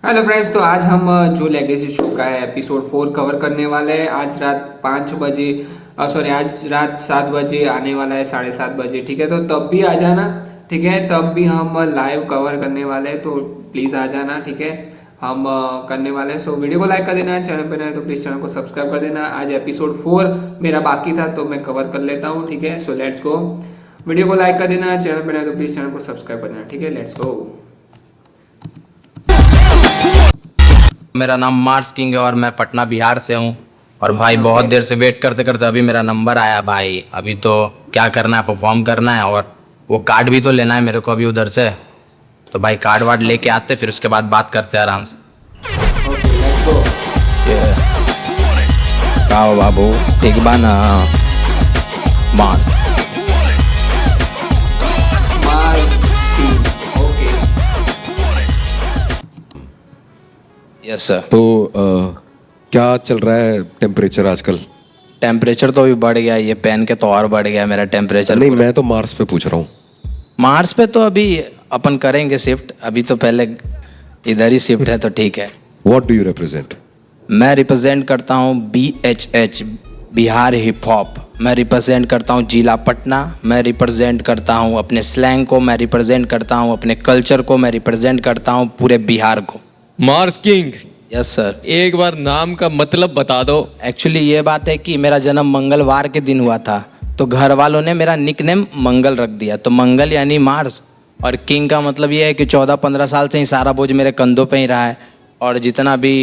Hello friends, तो आज हम जो लेगेसी शो का है एपिसोड 4 कवर करने वाले हैं। आज रात 5 बजे आज रात 7 बजे आने वाला है, 7:30 बजे। ठीक है, तो तब भी आ जाना। ठीक है, तब भी हम लाइव कवर करने वाले हैं, तो प्लीज़ आ जाना। ठीक है, हम करने वाले हैं। सो वीडियो को लाइक कर देना, चैनल पर नए तो प्लीज़ चैनल को सब्सक्राइब कर देना। आज एपिसोड 4 मेरा बाकी था तो मैं कवर कर लेता हूँ। ठीक है, सो लेट्स गो। वीडियो को लाइक कर देना, चैनल पर नए तो प्लीज़ चैनल को सब्सक्राइब कर देना। ठीक है, लेट्स गो। मेरा नाम मार्स किंग है और मैं पटना बिहार से हूँ। और भाई बहुत देर से वेट करते करते अभी मेरा नंबर आया भाई। अभी तो क्या करना है, परफॉर्म करना है और वो कार्ड भी तो लेना है मेरे को अभी उधर से। तो भाई कार्ड वार्ड लेके आते, फिर उसके बाद बात करते हैं आराम से। आओ बाबू, ठीक बा ना? Mars yes sir. तो क्या चल रहा है टेम्परेचर आजकल? टेम्परेचर तो अभी बढ़ गया, ये पहन के तो और बढ़ गया मेरा टेम्परेचर। नहीं, मैं तो मार्स पे पूछ रहा हूँ। मार्स पे तो अभी अपन करेंगे शिफ्ट, अभी तो पहले इधर ही शिफ्ट है तो ठीक है। What do you represent? मैं रिप्रेजेंट करता हूँ BHH बिहार हिप हॉप। मैं रिप्रेजेंट करता हूँ जिला पटना। मैं रिप्रेजेंट करता हूँ अपने स्लैंग को। मैं रिप्रेजेंट करता हूँ अपने कल्चर को। मैं रिप्रेजेंट करता हूँ पूरे बिहार को। Mars king, yes sir. एक बार नाम का मतलब बता दो। एक्चुअली ये बात है कि मेरा जन्म मंगलवार के दिन हुआ था, तो घर वालों ने मेरा निकनेम मंगल रख दिया। तो मंगल यानी मार्स, और किंग का मतलब ये है कि 14-15 साल से ही सारा बोझ मेरे कंधों पे ही रहा है। और जितना भी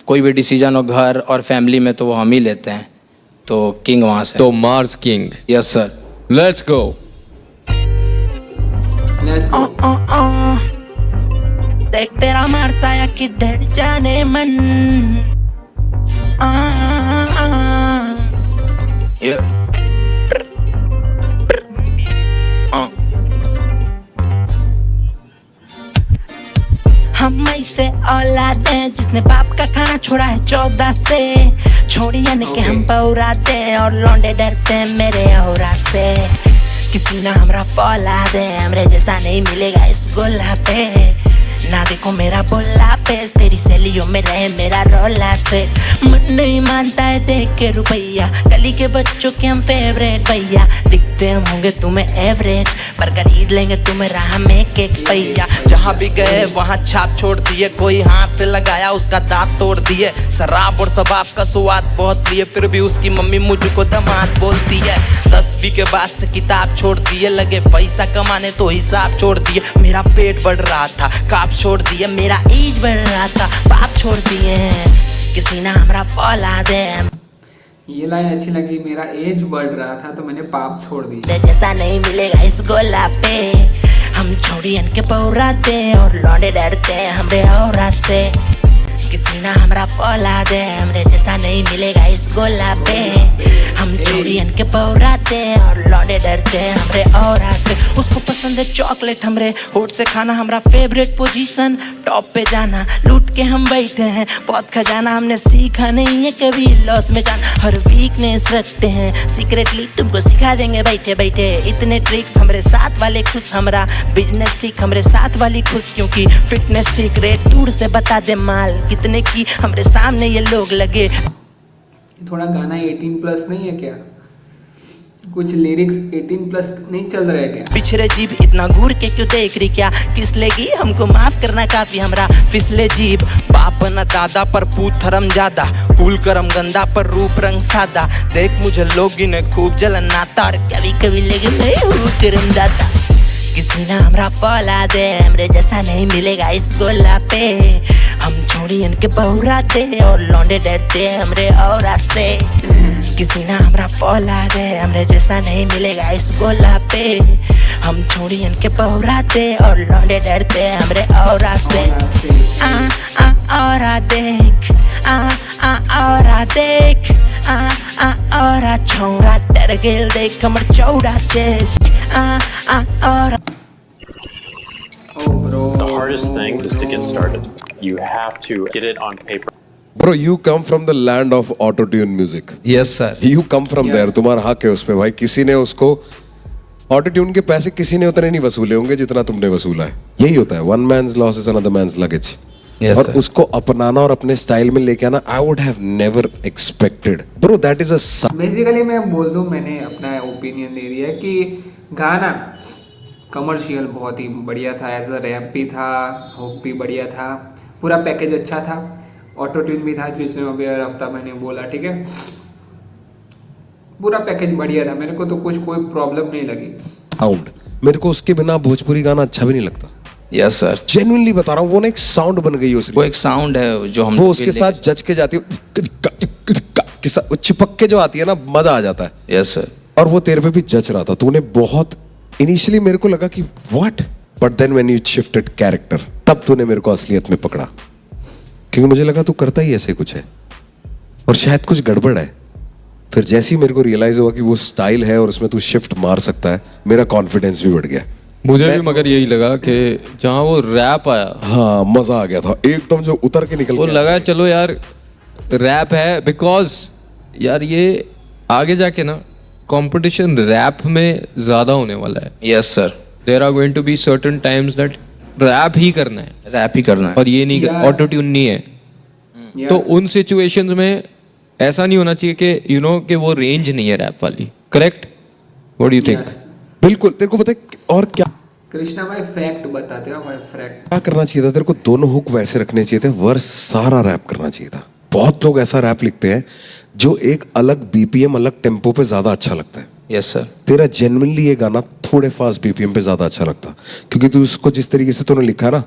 कोई भी डिसीजन हो घर और फैमिली में तो वो हम ही लेते हैं। तो किंग वहाँ से। तो Mars king, yes sir. Let's go. देख तेरा मार्स आया किधर जाने मन। हम ऐसे औलाद हैं जिसने बाप का खाना छोड़ा है 14 से। छोड़ी यानी कि हम पौराते हैं और लौंडे डरते हैं मेरे औरा से। किसी ना हमरा फौलाद है, हमरे जैसा नहीं मिलेगा इस गोला पे। ना देखो मेरा बोला पेस, तेरी सहेलियों में रहे मेरा रोला से। मन नहीं मानता है देख के रुपैया, गली के बच्चों के हम फेवरेट भैया। दिखते हम होंगे तुम्हें एवरेज, पर खरीद लेंगे तुम्हें राह में केक भैया। जहाँ भी गए वहाँ छाप छोड़ दिए, कोई हाथ पे लगाया उसका दांत तोड़ दिए। शराब और शबाब का स्वाद बहुत लिए, फिर भी उसकी मम्मी मुझको दामाद बोलती है। 10वीं के बाद से किताब छोड़ दिए, लगे पैसा कमाने तो हिसाब छोड़ दिए। मेरा पेट बढ़ रहा था, काप छोड़ दिए, मेरा एज बढ़ रहा था, बाप छोड़ दिए। किसी ना हमरा फौलाद है। ये लाइन अच्छी लगी। मेरा एज बढ़ रहा था तो मैंने पाप छोड़ दी। जैसा नहीं मिलेगा इस गोला पे। हम छोड़ियन के पौराते और लौंडे डरते हैं हमरे औरा से। किसी ना हमरा फौलाद है, हमरे जैसा नहीं मिलेगा इस गोला पे। हम छोड़ियन के पौराते और लौंडे डरते हैं हमरे औरा से। उसको पसंद है चॉकलेट, हमरे होठ से खाना हमरा फेवरेट पोजीशन। टॉप पे जाना लूट के हम बैठे हैं, बहुत खजाना हमने सीखा नहीं है कभी लॉस में जाना। हर वीकनेस रखते हैं सीक्रेटली, तुमको सिखा देंगे बैठे बैठे। इतने ट्रिक्स हमरे साथ वाले खुश, हमरा बिजनेस ठीक हमरे साथ वाली खुश। क्योंकि फिटनेस ठीक, रेट दूर से बता दे माल कितने की हमरे सामने ये लोग लगे। थोड़ा गाना 18+ नहीं है क्या? कुछ लिरिक्स 18+ नहीं चल रहा है क्या? पिछड़े जीभ इतना घूर के क्यों देख रही, क्या किस लेगी? हमको माफ करना काफी हमरा फिसले जीभ। बाप न दादा पर पूत धर्म ज्यादा, फूल करम गंदा पर रूप रंग सादा। देख मुझे लोग इन्हें खूब जलन नाता, और कभी कभी लगे मैं हूँ करम दाता। किसी ना हमरा फौलाद है, हमरे जैसा नहीं मिलेगा इस गोला पे। हम छोड़ी इनके बहुराते और लौंडे डरते हैं हमरे औरा से। किसी ना हमरा फौलाद है, हमरे जैसा नहीं मिलेगा इस गोला पे। हम छोड़ी इनके बहुराते और लौंडे डरते हैं हमरे औरा से। औरा देख, औरा देख, औरा छोरा डर गेल देख हमर चौड़ा chest. Aura The hardest thing is to get started. You have to get it on paper. Bro, you come from the land of auto-tune music. Yes sir. You come from there. तुम्हारा हक है उसमें भाई। किसी ने उसको autotune के पैसे किसी ने उतने नहीं वसूले होंगे जितना तुमने वसूला है। यही होता है, one man's loss is another man's luggage. Yes, और sir. उसको अपनाना और अपने स्टाइल में लेके आना, I would have never expected bro, that is a basically मैं बोल दूं, मैंने अपना ओपिनियन दे दिया कि गाना कमर्शियल बहुत ही बढ़िया था, एज अ रैप भी था, हुक भी बढ़िया था, पूरा पैकेज अच्छा था, ऑटो ट्यून भी था जिसमें अभी हफ्ता मैंने बोला, ठीक है, पूरा पैकेज बढ़िया था, मेरे को तो कुछ कोई प्रॉब्लम नहीं लगी। साउंड, मेरे को उसके बिना भोजपुरी गाना अच्छा भी नहीं लगता, यस सर। जेन्युइनली बता रहा हूँ, वो ना एक साउंड बन गई है उसकी। वो एक साउंड है जो हम वो उसके साथ जज के जाती है, वो चिपक के जो आती है ना, मजा आ जाता है। Yes sir. और वो तेरे पे भी जज रहा था, तूने बहुत, इनिशियली मेरे को लगा कि what, but then when you shifted character, तब तूने मेरे को असलियत में पकड़ा, क्योंकि मुझे लगा तू करता ही ऐसे कुछ है और शायद कुछ गड़बड़ है। फिर जैसे ही मेरे को रियलाइज हुआ कि वो स्टाइल है और उसमें तू शिफ्ट मार सकता है, मेरा कॉन्फिडेंस भी बढ़ गया। मुझे भी मगर यही लगा कि जहाँ वो रैप आया, हाँ, मजा आ गया था एकदम, जो उतर के निकल वो गया। लगा चलो यार रैप है, बिकॉज यार ये आगे जाके ना कंपटीशन रैप में ज्यादा होने वाला है। Yes sir. There are going to be certain times that rap ही करना है, रैप ही करना है। और ये नहीं Yes. ऑटो ट्यून नहीं है। Yes. तो उन सिचुएशंस में ऐसा नहीं होना चाहिए कि यू नो कि वो रेंज नहीं है रैप वाली। Correct, what do you think? Yes. बिल्कुल, तेरे को पता है और क्या कृष्णा भाई फैक्ट बताते हो भाई, फैक्ट। क्या करना चाहिए था तेरे को, दोनों हुक वैसे रखने चाहिए थे, वर्स सारा रैप करना चाहिए था। बहुत लोग ऐसा रैप लिखते हैं जो एक अलग बीपीएम, अलग टेम्पो पे ज्यादा अच्छा लगता है। Yes sir. तेरा जेन्युइनली ये गाना थोड़े फास्ट बीपीएम पे ज्यादा अच्छा लगता, क्योंकि तू उसको जिस तरीके से तूने लिखा ना,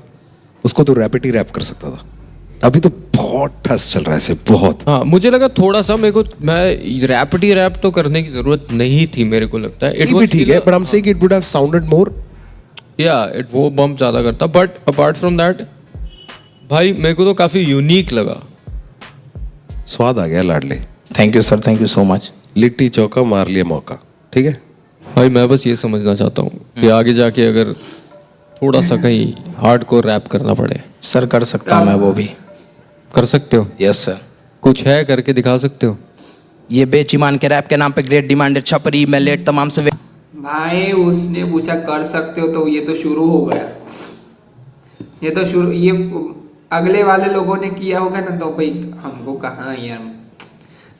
उसको तू रैपिड ही रैप कर सकता था। अभी तो बहुत ठस चल रहा है ऐसे, बहुत। हाँ, मुझे लगा थोड़ा सा, मेरे को मैं रैपिडी रैप तो करने की जरूरत नहीं थी, मेरे को लगता है। ये भी ठीक है, but I am saying it would have sounded more. या इट वो बम्प ज्यादा करता, बट अपार्ट फ्रॉम दैट भाई मेरे को तो काफी यूनिक लगा। स्वाद आ गया लाडले, thank you sir, thank you so much. Litti चौका मार लिया मौका, ठीक है। भाई मैं बस ये समझना चाहता हूँ कि आगे जाके अगर थोड़ा सा कहीं हार्डकोर रैप करना पड़े, सर कर सकता हूँ मैं वो भी। कर सकते हो? Yes sir. कुछ है करके दिखा सकते हो? ये बेचीमान के रैप के नाम पे ग्रेट डिमांडेड छपरी मैं लेट तमाम से भाई उसने पूछा कर सकते हो, तो ये तो शुरू हो गया, ये तो शुरू, ये अगले वाले लोगों ने किया होगा ना, तो भाई हमको कहाँ यार,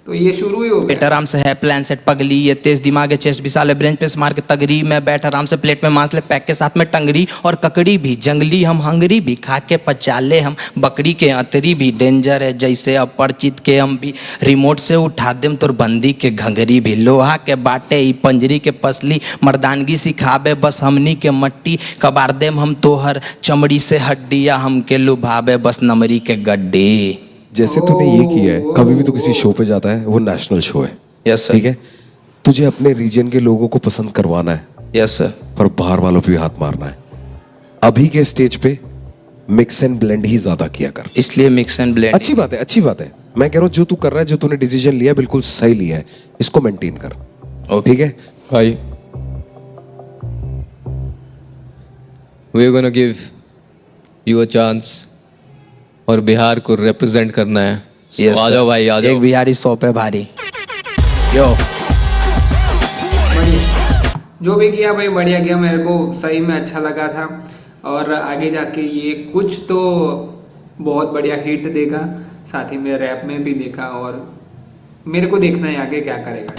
तो ये शुरू ही हो बेट गया। आराम से है प्लान सेट पगली, ये तेज दिमाग है चेस्ट विशाल है ब्रेंच पे मार के तगरी, मैं बैठ आराम से प्लेट में मांस ले पैक के साथ में टंगरी और ककड़ी भी जंगली, हम हंगरी भी खा के पचाले, हम बकरी के अतरी भी डेंजर है जैसे अपरिचित के हम भी, रिमोट से उठा देम तोर बंदी के घंगरी भी, लोहा के बाटे ई पंजरी के पसली, मर्दानगी सिखाबे बस हमनी के मट्टी, कबार देम हम तोहर चमड़ी से हड्डिया, हमके लुभाबे बस नमरी के गड्डी। जैसे तूने ये किया है, कभी भी तू किसी शो पे जाता है, वो नेशनल शो है, यस सर। ठीक है, तुझे अपने रीजन के लोगों को पसंद करवाना है, यस सर। पर बाहर वालों पे भी हाथ मारना है। अभी के स्टेज पे मिक्स एंड ब्लेंड ही ज्यादा किया कर। इसलिए मिक्स एंड ब्लेंड। अच्छी बात है, अच्छी बात है। मैं कह रहा हूँ जो तू कर रहा है, जो तूने डिसीजन लिया बिल्कुल सही लिया है, इसको मेंटेन कर, ओके ठीक है। भाई we are gonna give you a chance और बिहार को रिप्रेजेंट करना है। यस आ जाओ भाई, आ एक जाओ। बिहारी 100 पे भारी। यो बढ़िया, जो भी किया भाई बढ़िया किया, मेरे को सही में अच्छा लगा था, और आगे जाके ये कुछ तो बहुत बढ़िया हिट देगा, साथ ही में रैप में भी देखा, और मेरे को देखना है आगे क्या करेगा।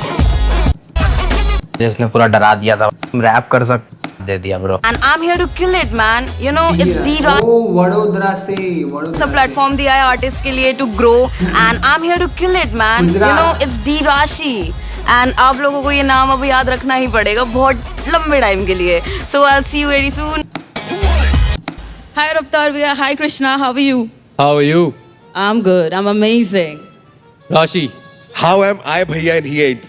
जिसने पूरा डरा दिया था, रैप कर सकते दे दिया bro. And I'm here to kill it, man. You know, it's D-Raj. ओ वडोदरा से, It's a वडोदरा platform दिया है artist के लिए to grow. And I'm here to kill it, man. You Gujarat. know, it's D-Rashi. And आप लोगों को ये नाम अब याद रखना ही पड़ेगा बहुत लंबे टाइम के लिए. So I'll see you very soon. Hi Raptar Bhaiya, hi Krishna, how are you? How are you? I'm good, I'm amazing. राशि, हाउ एम आई भैया एंड ही एंट।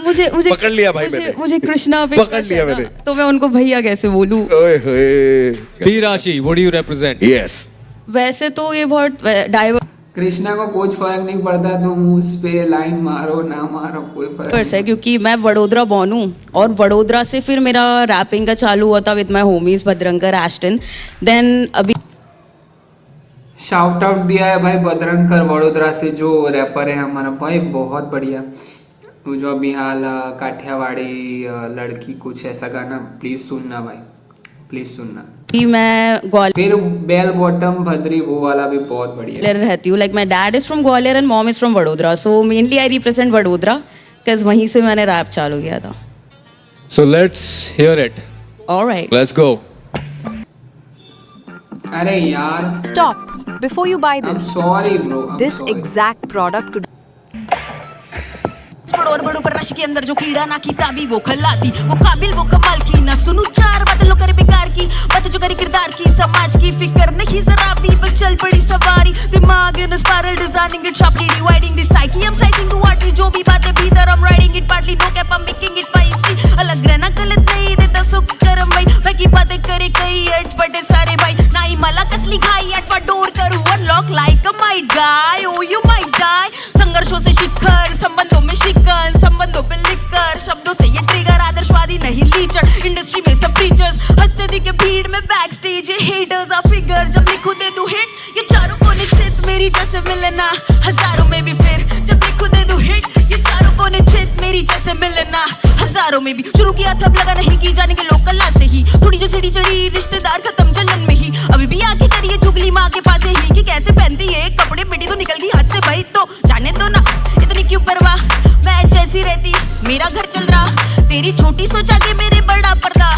मुझे मुझे पकड़ लिया भाई मुझे, मैंने। मुझे कृष्णा पे पकड़ crush लिया है ना, मैंने। तो मैं उनको भैया कैसे बोलूं? ओए होए, डी राशि, what do you represent? Yes. वैसे तो ये बहुत डाइवर्स कृष्णा को कुछ फर्क नहीं पड़ता, तुम उस पे लाइन मारो ना मारो कोई फर्क नहीं। है क्योंकि मैं वडोदरा बॉर्न हूँ और वडोदरा से फिर मेरा रैपिंग का चालू हुआ था with my homies Bhadrankar Aston, then अभी शाउट आउट दिया है भाई बदरंकर वडोदरा से, जो रैपर है हमारा भाई, बहुत बढ़िया। वो जो अभी हाल काठियावाड़ी लड़की कुछ ऐसा गाना, प्लीज सुनना भाई, प्लीज सुनना। कि मैं ग्वालियर फिर बेल बॉटम भद्री वो वाला भी बहुत बढ़िया है। रहती हूँ. Like my dad is from Gwalior and mom is from Vadodara. So mainly I represent Vadodara because वहीं से मैंने रैप चालू किया था. So let's hear it. Alright. Let's go. अरे यार Stop. Before you buy I'm this, sorry bro. I'm this sorry. exact product could बड़ोर बड़ो पर रश के अंदर जो कीड़ा ना की ताबी वो खल्लाती वो काबिल वो कमाल की ना सुनू चार बदलो करे बेकार की बात जो करे किरदार की समाज की फिक्र नहीं जरा भी बस चल पड़ी सवारी दिमाग इन spiral designing it sharply dividing the psyche I'm sizing the water जो भी बातें भीतर I'm writing it partly no cap I'm making it spicy अलग रहना गलत नहीं देता सुख चरम भाई बाकी बातें करे कई अटपटे सारे भाई ना ही मला कसली खाई अटवा डोर करूं unlock like a might guy oh you might die संघर्षों से शिखर संबंधों में शिकन संबंधों पे लिखकर शब्दों से ये ट्रिगर आदर्शवादी नहीं लीचर इंडस्ट्री में सब प्रीचर्स हंसते दिखे भीड़ में बैक स्टेज ये हेटर्स आ फिगर जब लिखूं दे दूं हिट ये चारों कोने चित मेरी जैसे मिलना हजारों में भी फिर जब लिखूं दे दूं हिट ये चारों कोने चित मेरी जैसे मिलना हजारों में भी शुरू किया तब लगा नहीं की जाने के लोग कला से ही थोड़ी जो सीढ़ी चढ़ी रिश्तेदार खत्म जलन में ही अभी भी आके करिए चुगली माँ के पास ही कि कैसे पहनती है कपड़े बेटी तो निकल गई हाथ से भाई तो जाने दो ना इतनी क्यों परवाह मैं जैसी रहती मेरा घर चल रहा तेरी छोटी सोचा के मेरे बड़ा पर्दा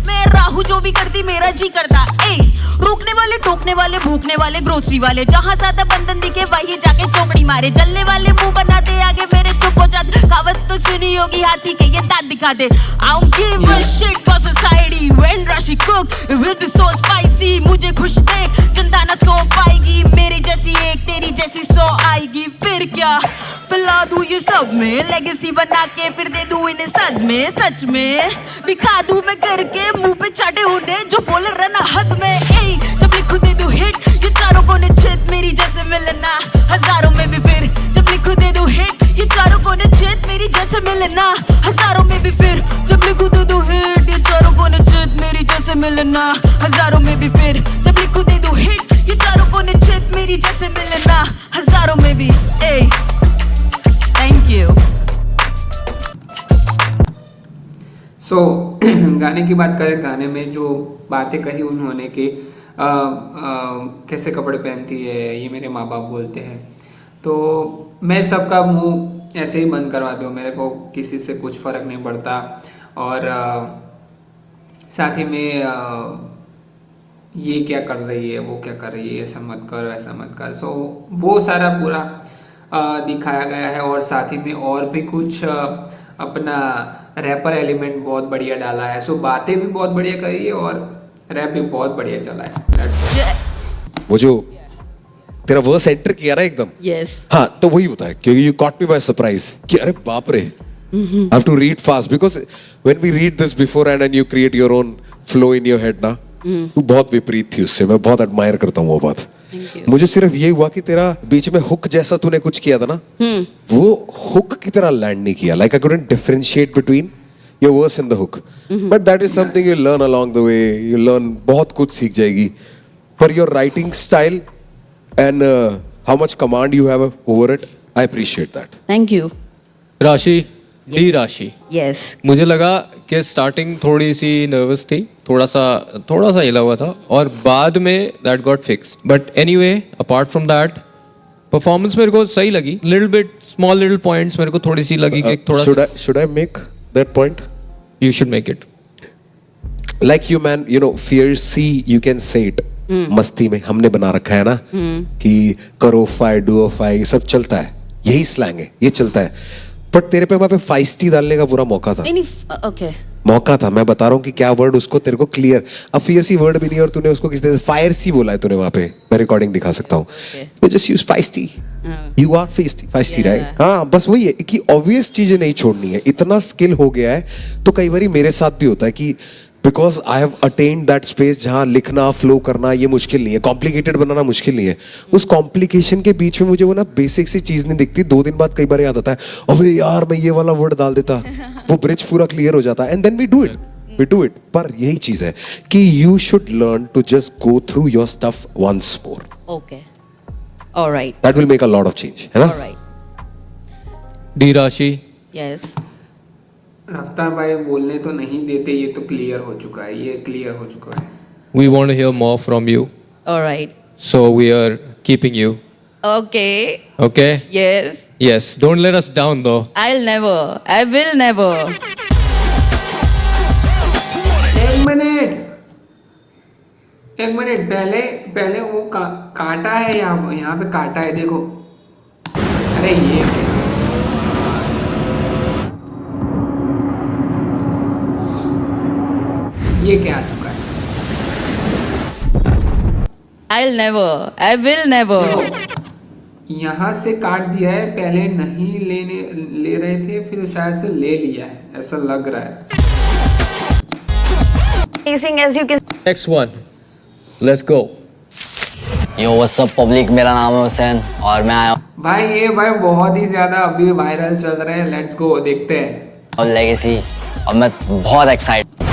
मैं राहू जो भी करती मेरा जी करता ए रोकने वाले टोकने वाले भूखने वाले ग्रोसरी वाले जहाँ ज्यादा बंधन दिखे वही जाके चौकड़ी मारे जलने वाले मुंह बनाते आगे मेरे चुप हो जाते कहावत तो सुनी होगी हाथी के ये दांत दिखा दे I don't give a shit cause society when Rashi cook it will be so spicy मुझे खुश देख जनता ना सो पाएगी मेरी जैसी एक तेरी जैसी सो आएगी फिर क्या फैला दूं ये सब में लेगेसी बना के फिर दे दूं इन्हें सदमे सच में दिखा दूं मैं करके मुंह पे चाटे उन्हें जो बोल रहे ना हद में ए जब लिखूं दे दूं हिट ये चारों कोने चित मेरी जैसे मिलना हजारों में भी फिर जब लिखूं दे दूं हिट ये चारों कोने चित मेरी जैसे मिलना हजारों में भी फिर जब लिखूं दे दूं हिट ये चारों कोने चित मेरी जैसे मिलना हजारों में भी फिर जब लिखूं दे दूं हिट ये चारों कोने चित मेरी जैसे मिलना हजारों में भी ए थैंक यू. सो गाने की बात करें गाने में जो बातें कही उन्होंने कि कैसे कपड़े पहनती है ये मेरे माँ बाप बोलते हैं तो मैं सबका मुंह ऐसे ही बंद करवा दूँ मेरे को किसी से कुछ फ़र्क नहीं पड़ता और साथ ही में ये क्या कर रही है वो क्या कर रही है ऐसा मत कर वैसा मत कर सो वो सारा पूरा दिखाया गया है और साथ ही में और भी कुछ अपना रैपर एलिमेंट बहुत बढ़िया डाला है सो बातें भी बहुत बढ़िया करी है और रैप भी बहुत बढ़िया चला है. वो जो तेरा वर्स एंटर किया ना एकदम यस. हाँ तो वही होता है क्योंकि you caught me by surprise कि अरे बाप रे I have to read fast because when we read this beforehand and you create your own flow in your head ना तू बहुत विपरीत थी उससे मैं बहुत एडमायर करता हूँ वो बात. मुझे सिर्फ ये हुआ कि तेरा बीच में हुक जैसा तूने कुछ किया था ना वो हुक की तरह लैंड नहीं किया like I couldn't differentiate between your verse and the hook but that is something you learn along the way you learn बहुत कुछ सीख जाएगी पर your writing style and how much command you have over it I appreciate that. Thank you. राशि D राशि yes. मुझे लगा कि स्टार्टिंग थोड़ी सी नर्वस थी थोड़ा सा हिला हुआ था और बाद में that got fixed but anyway apart from that performance मेरे को सही लगी little bit small little points मेरे को थोड़ी सी लगी कि थोड़ा should I make that point? You should make it Like you man you know fiercely you can say it मस्ती में हमने बना रखा है ना कि करो फाई डू फाई ये सब चलता है यही स्लैंग है ये चलता है बट तेरे पे वहां पे फाइस्टी डालने का पूरा मौका था ओके मौका था मैं बता रहा हूँ कि क्या वर्ड उसको तेरे को क्लियर अब फियर्सी वर्ड भी नहीं और तूने उसको किसी तरह फायर सी बोला है तूने वहां पे मैं रिकॉर्डिंग दिखा सकता हूँ just use feisty you are feisty right हाँ बस वही है कि ऑब्वियस चीजें नहीं छोड़नी है इतना स्किल हो गया है तो कई बार मेरे साथ भी होता है कि because I have attend that space जहाँ लिखना फ्लो करना ये मुश्किल नहीं है कॉम्प्लिकेटेड बनाना मुश्किल नहीं है उस कॉम्प्लिकेशन के बीच में मुझे वो ना बेसिक सी चीज नहीं दिखती 2 दिन बाद कई बार याद आता है अबे यार मैं ये वाला वर्ड डाल देता वो ब्रिज पूरा क्लियर हो जाता है and then we do it पर यही चीज है कि you should learn to just go through your stuff once more okay alright that will make a lot of change है ना ऑलराइट. डी राशि यस. रफ्तार भाई बोलने तो नहीं देते ये तो क्लियर हो चुका है ये क्लियर हो चुका है We want to hear more from you. All right. So we are keeping you. Okay. Okay? Yes. Yes. Don't let us down though. I'll never. I will never. एक मिनट पहले पहले वो काटा है, यहाँ पे काटा है देखो। अरे ये क्या आ चुका है? I'll never. I will never. यहाँ से काट दिया है, पहले नहीं ले रहे थे, फिर शायद से ले लिया है, ऐसा लग रहा है। As you can Next one. Let's go. Yo what's up public, मेरा नाम है हुसैन और मैं आया भाई ये भाई बहुत ही ज्यादा अभी वायरल चल रहे हैं। लेट्स गो, देखते हैं। हूँ लेगेसी और मैं बहुत एक्साइटेड।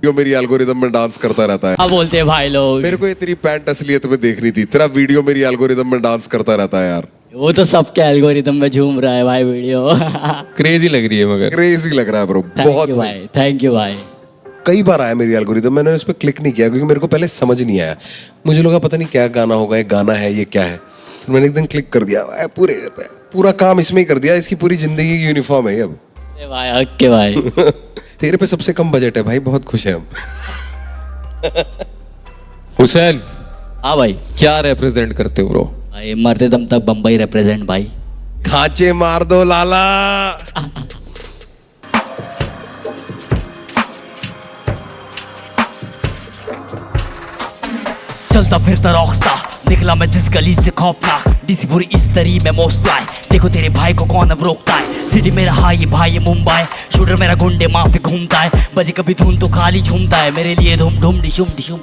जो मेरी एल्गोरिदम में डांस करता रहता है। क्या बोलते हैं भाई लोग? मेरे को ये तेरी पैंट असलियत में देखनी थी, तेरा वीडियो मेरी एल्गोरिदम में डांस करता रहता है यार। वो तो सबके एल्गोरिदम में झूम रहा है भाई वीडियो। Crazy लग रही है मगर। क्रेजी लग रहा है ब्रो, बहुत सही। भाई थैंक यू भाई। कई बार आया मेरी एल्गोरिदम, मैंने उस पर क्लिक नहीं किया क्योंकि मेरे को पहले समझ नहीं आया। मुझे लगा पता नहीं क्या गाना होगा, ये गाना है ये क्या है, फिर मैंने एक दिन क्लिक कर दिया, पूरा काम इसमें ही कर दिया। इसकी पूरी जिंदगी की यूनिफॉर्म है अब। भाई ओके भाई। तेरे पे सबसे कम बजट है भाई, बहुत खुश है हम। हुसैन, हाँ भाई। क्या रिप्रेजेंट करते हो ब्रो? भाई मरते दम तक बम्बई रिप्रेजेंट भाई। खाचे मार दो लाला। चलता फिरता रॉकस्टार, निकला मैं जिस गली से खौफनाक, डीसी पूरी इस तरी में मोस्ट फ्लाई। देखो तेरे भाई को कौन अब रोकता है, सिटी मेरा हाई भाई ये मुंबई, शूटर मेरा गुंडे माफी घूमता है, बजे कभी धुन तो खाली झूमता है, मेरे लिए धूम धूम डिशुम डिशुम।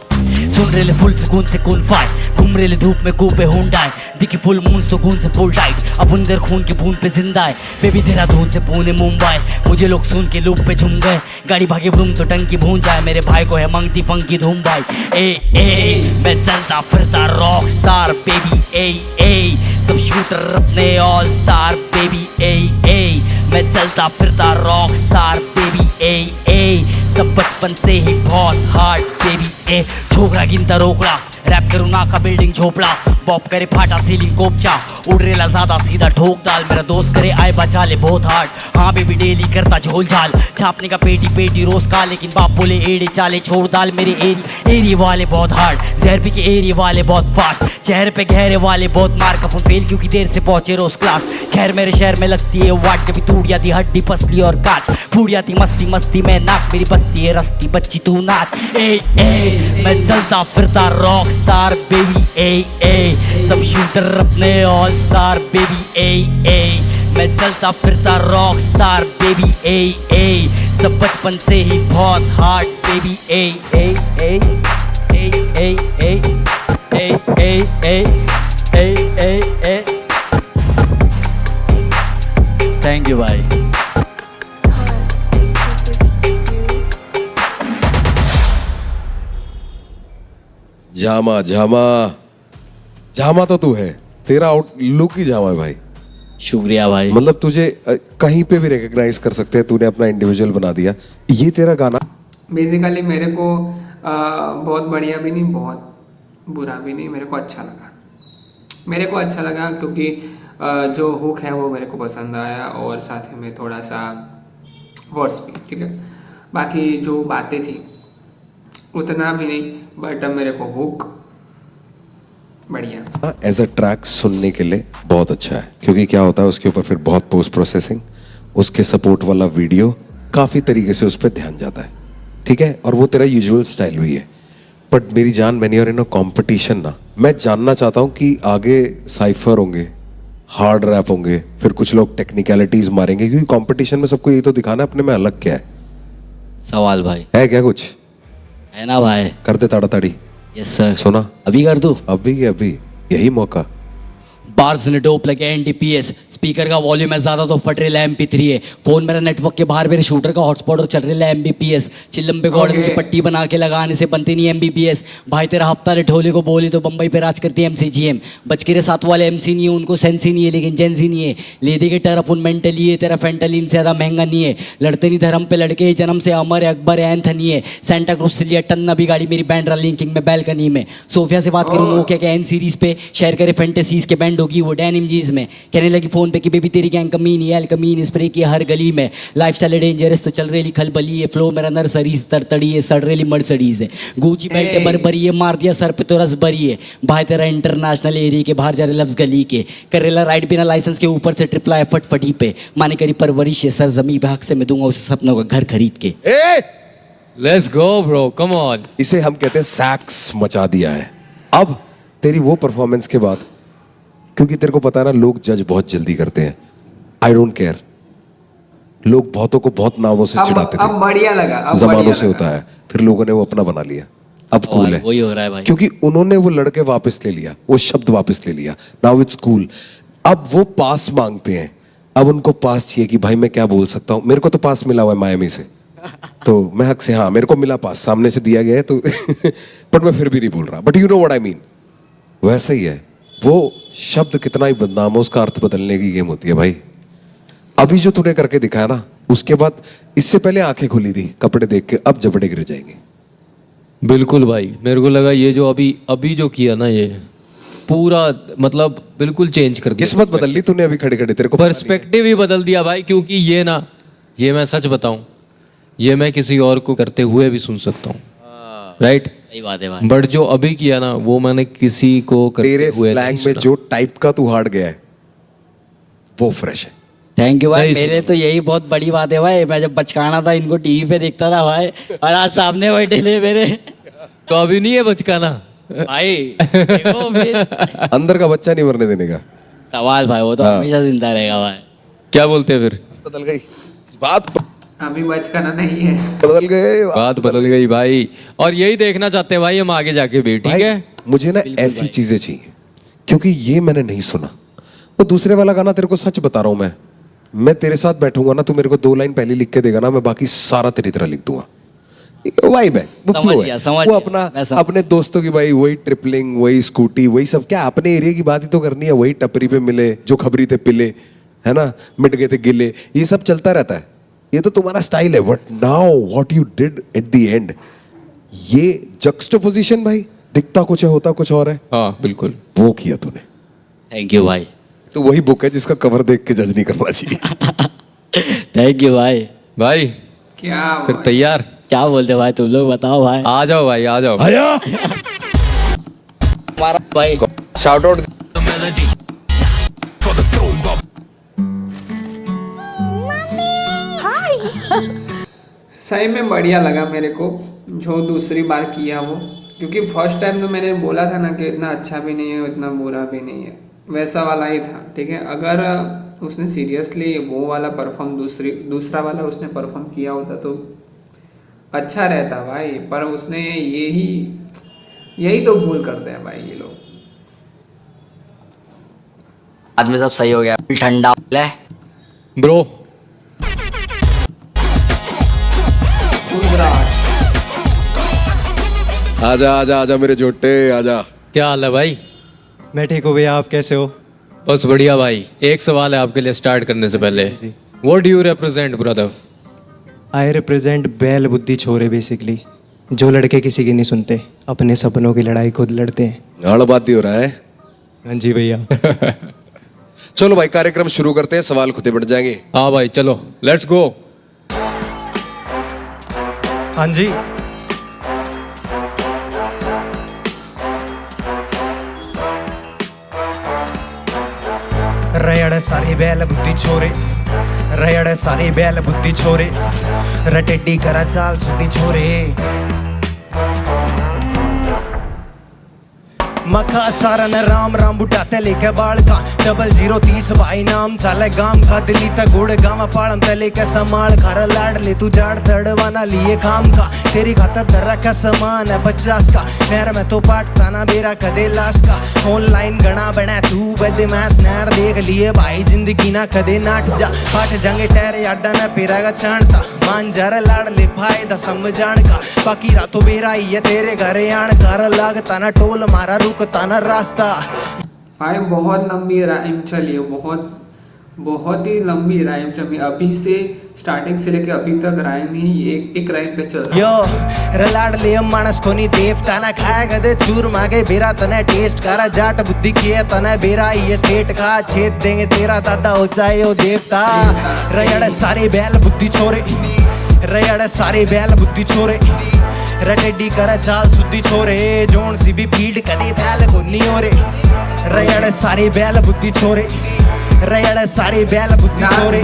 सुन रेले फुल सुकून से कून फाइट, घूम रेले धूप में कूपे हुंडाई, दिखी फुल मून सुकून से फुल टाइट, अब अंदर खून की बूंद पे जिंदा है, बेबी देहरादून से पुणे मुंबई, मुझे लोग सुन के लूप पे झूम गए, गाड़ी भागे ब्रूम तो टंकी भून जाए, मेरे भाई को है मंगती फंकी धूम भाई। ए मैं चलता फिरता रॉक स्टार बेबी, ए सब शूटर अपने ऑल स्टार बेबी, ए मैं चलता फिरता रॉक स्टार बेबी, ए सब बचपन से ही बहुत हार्ड बेबी, छोकरा गिनता रोकड़ा, रैप करूँ ना का बिल्डिंग झोपड़ा, बॉप करे फाटा सीलिंग कोपचा, उड़ रेला ज्यादा सीधा ठोक दाल, मेरा दोस्त करे आए बचा ले बहुत हार्ड, हाँ बेबी डेली करता झोल झाल, छापने का पेटी रोज का, लेकिन बाप बोले एड़े चाले छोड़ दाल, मेरे एरिया वाले बहुत हार्ड, जहर पी के एरिया वाले बहुत फास्ट, चेहरे पे गहरे वाले बहुत मार, कपूर फेल क्योंकि देर से पहुंचे रोज क्लास, खैर मेरे शहर में लगती है वाट, जब टूट जाती हड्डी फसली और कांच, फूट जाती मस्ती मस्ती में नाक, मेरी बस्ती है रस्ती बच्ची तू नाच, मैं चलता फिरता रॉक स्टार बेबी, ए सब शूटर अपने ऑल स्टार बेबी, ए मैं चलता फिरता रॉक स्टार बेबी, ए सब बचपन से ही बहुत hard baby, A thank you भाई। जामा जामा जामा तो तू है, तेरा आउटलुक ही जामा है भाई। शुक्रिया भाई। मतलब तुझे कहीं पे भी रिकॉग्नाइज कर सकते हैं, तूने अपना इंडिविजुअल बना दिया। ये तेरा गाना बेसिकली मेरे को बहुत बढ़िया भी नहीं, बहुत बुरा भी नहीं, मेरे को अच्छा लगा क्योंकि जो हुक है वो मेरे को पसंद आया, और साथ ही में थोड़ा सा वर्ड्स भी, ठीक है। बाकी जो बातें थी उतना भी नहीं, बट मेरे को हुक बढ़िया। एज अ ट्रैक सुनने के लिए बहुत अच्छा है, क्योंकि क्या होता है उसके ऊपर फिर बहुत पोस्ट प्रोसेसिंग, उसके सपोर्ट वाला वीडियो, काफ़ी तरीके से उस पर ध्यान जाता है, ठीक है। और वो तेरा यूजुअल स्टाइल भी है। बट मेरी जान, मैंने और इन कॉम्पिटिशन ना, मैं जानना चाहता हूँ कि आगे साइफर होंगे, हार्ड रैप होंगे, फिर कुछ लोग टेक्निकलिटीज मारेंगे, क्योंकि कंपटीशन में सबको ये तो दिखाना है अपने में अलग क्या है। सवाल भाई है क्या कुछ? है ना भाई। कर दे ताड़ा ताड़ी। Yes sir. सुना अभी कर दूं? अभी के अभी, यही मौका। बार्स ने डोप लगे NDPS, स्पीकर का वॉल्यूम है ज़्यादा तो फट रहा MP3 है, फ़ोन मेरा नेटवर्क के बाहर मेरे शूटर का हॉटस्पॉट और चल रहा है MBPS, चिल्लम पे गॉर्डन की पट्टी बना के लगाने से बनती नहीं MBBS, भाई तेरा हफ्ता रे ढोले को बोली तो बम्बई पे राज करती है MCGM, बच के रे साथ वाले MC नहीं है, उनको सेंस ही नहीं है लेकिन जेंसी नहीं है, ले दे के टर अपन मेंटली है, तेरा फेंटलिन से ज़्यादा महंगा नहीं है, लड़ते नहीं धर्म पे लड़के जन्म से अमर है, अकबर है, एंथनी है, सेंटा क्रूज से लिया टन्ना भी गाड़ी मेरी बैंड लिंकिंग में बैल्कनी में, सोफिया से बात करूँ नोकिया के N सीरीज पे शेयर करे फैंटेसीज के बैंड होगी वो डेनिम जीज में, कहने लगी फोन पे कि बेबी तेरी गैंग कमीनी है, कमीन स्प्रे की हर गली में, लाइफस्टाइल डेंजरस तो चल रही खलबली है, फ्लो मेरा नर्सरीज तरतड़ी है, सड़ रही मर्सडीज है, गुची बेल्ट है बरबरी है, मार दिया सर पे तो रस बरी है, भाई तेरा इंटरनेशनल एरिया के बाहर जा रहे लफ्ज गली के, करेला राइड बिना लाइसेंस के ऊपर से ट्रिपला है फटफटी पे, माने करी परवरिश है सर जमी भाग से मैं दूंगा उसे सपनों का घर खरीद के। Let's go bro, come on. इसे हम कहते हैं सैक्स मचा दिया है। अब तेरी वो परफॉर्मेंस के बाद, क्योंकि तेरे को पता है ना लोग जज बहुत जल्दी करते हैं, आई डोंट केयर, लोग बहुतों को बहुत नामों से चिढ़ाते थे, अब बढ़िया लगा, अब जमानों बढ़िया से लगा। होता है, फिर लोगों ने वो अपना बना लिया, अब कूल है, वही हो रहा है भाई, क्योंकि उन्होंने वो लड़के वापस ले लिया, वो शब्द वापस ले लिया, नाउ इट्स कूल। अब वो पास मांगते हैं, अब उनको पास चाहिए कि भाई मैं क्या बोल सकता हूँ, मेरे को तो पास मिला हुआ है मायामी से, तो मैं हक से, हाँ मेरे को मिला पास, सामने से दिया गया है तो बट मैं फिर भी नहीं बोल रहा, but you know what I mean. वैसा ही है, वो शब्द कितना ही बदनाम हो उसका अर्थ बदलने की गेम होती है भाई। अभी जो तूने करके दिखाया ना, उसके बाद इससे पहले आंखें खुली थी कपड़े देख के, अब जबड़े गिर जाएंगे। बिल्कुल भाई, मेरे को लगा ये जो अभी जो किया ना, ये पूरा मतलब बिल्कुल चेंज कर दिया, किस्मत बदल ली तूने अभी खड़े खड़े, तेरे को पर्सपेक्टिव ही बदल दिया भाई, क्योंकि ये ना, ये मैं सच बताऊं, ये मैं किसी और को करते हुए भी सुन सकता हूँ, राइट? सही बात है भाई, बट जो अभी किया ना वो मैंने किसी को करते तेरे हुए स्लैंग नहीं में सुना। जो टाइप का तू हार्ड गया है वो फ्रेश है। थैंक यू भाई, नहीं मेरे तो यही बहुत बड़ी बात है भाई, मैं जब बचकाना था इनको टीवी पे देखता था भाई, और आज सामने बैठे ले मेरे, तो अभी नहीं है बचकाना भाई देखो फिर अंदर का बच्चा नहीं मरने देने का सवाल भाई, वो तो हाँ। हमेशा जिंदा रहेगा भाई। क्या बोलते हैं फिर? बदल गई बात, अभी बचकाना नहीं है। बदल गए बात बदल गई भाई, और यही देखना चाहते हैं भाई हम आगे जाके भी, ठीक भाई, है? मुझे ना ऐसी चीजें चाहिए, क्योंकि ये मैंने नहीं सुना। वो दूसरे वाला गाना तेरे को सच बता रहा हूं मैं तेरे साथ बैठूंगा ना, तू मेरे को 2 लाइन पहले लिख के देगा ना, मैं बाकी सारा तेरी तरह लिख दूंगा। वाइब है, वो समझ flow गया, है, समझ वो गया, अपना मैं समझ- अपने दोस्तों की भाई वही ट्रिपलिंग, वही स्कूटी, वही सब, क्या अपने एरिया की बात ही तो करनी है, वही टपरी पे मिले जो खबरी थे पिले, है ना, मिट गए थे गिले, ये सब चलता रहता है, ये तो तुम्हारा स्टाइल है। But now what you did at the end, ये जक्स्टोपोजिशन भाई, दिखता कुछ है होता कुछ और है, हाँ बिल्कुल, वो किया तूने। थैंक यू भाई, तो वही बुक है जिसका कवर देख के जज नहीं करना चाहिए। थैंक यू भाई। भाई क्या फिर तैयार? क्या बोलते भाई तुम लोग, बताओ भाई। आ जाओ भाई, आ जाओ। आया हमारा भाई शाउट आउट। सही में बढ़िया लगा मेरे को जो दूसरी बार किया वो, क्योंकि फर्स्ट टाइम तो मैंने बोला था ना कि इतना अच्छा भी नहीं है उतना बुरा भी नहीं है, वैसा वाला ही था, ठीक है। अगर उसने सीरियसली वो वाला परफॉर्म दूसरा वाला उसने परफॉर्म किया होता तो अच्छा रहता भाई, पर उसने यही तो भूल करते हैं भाई ये लोग। बाद में सब सही हो गया, ठंडा है ब्रो। आजा आजा आजा मेरे जोटे आजा। क्या हाल है भाई? मैं ठीक हूँ भैया, आप कैसे हो? बस बढ़िया भाई। एक सवाल है आपके लिए स्टार्ट करने से पहले, what do you represent brother? I represent बैल बुद्धि छोरे, बेसिकली जो लड़के किसी की नहीं सुनते, अपने सपनों की लड़ाई खुद लड़ते हैं। आड़ बात ही हो रहा है। हाँ जी भैया। चलो भाई कार्यक्रम शुरू करते हैं, सवाल खुद ही बढ़ जाएंगे। हाँ भाई चलो, लेट्स गो। हाँ जी, रयड़ सारे बैल बुद्धि छोरे, रयड़ सारे बैल बुद्धि छोरे, रटेडी करा चाल सुधी छोरे। मखा सारा न राम राम बुटाते लेके बाल का 0030 भाई नाम चाले गाम का दिल्ली तक गुड़ गामा पालम तले के समाल खरा लाड ले तू जाड़ तड़वाना लिए काम का तेरी खातर दर्रा का समान है 50 का नहर में तो पाटता ना बेरा कदे लाश का ऑनलाइन गणा बना तू बदे मैस नहर देख लिए भाई जिंदगी ना कदे नाट जा पाट जंगे टहर याडा ना पेरा का छाणता मान जरा लाड़ ले फायदा समझाण का बाकी रातों बेरा ही है तेरे घरे आण कर लागता ना टोल मारा रुकता ना रास्ता भाई बहुत लंबी राइम चली है, बहुत ही लंबी राइम चली अभी से स्टार्टिंग से लेके अभी तक राइम ही एक राइम पे चल रहा है। यो रलाड ले मानस कोनी देवता ना खाए गदे चूर मागे बेरा तने टेस्ट करा जाट बुद्धि किए तने बेरा ये स्टेट का छेद देंगे तेरा दादा हो जाए ओ देवता रयड़ सारे बैल बुद्धि छोरे रयड़ सारे बैल बुद्धि छोरे रटेडी करे चाल सुद्धि छोरे जोन सी भी फील्ड कदी फैल को नहीं हो रे रयड़ सारे बैल बुद्धि छोरे रयड़ सारे बैल बुद्धि छोरे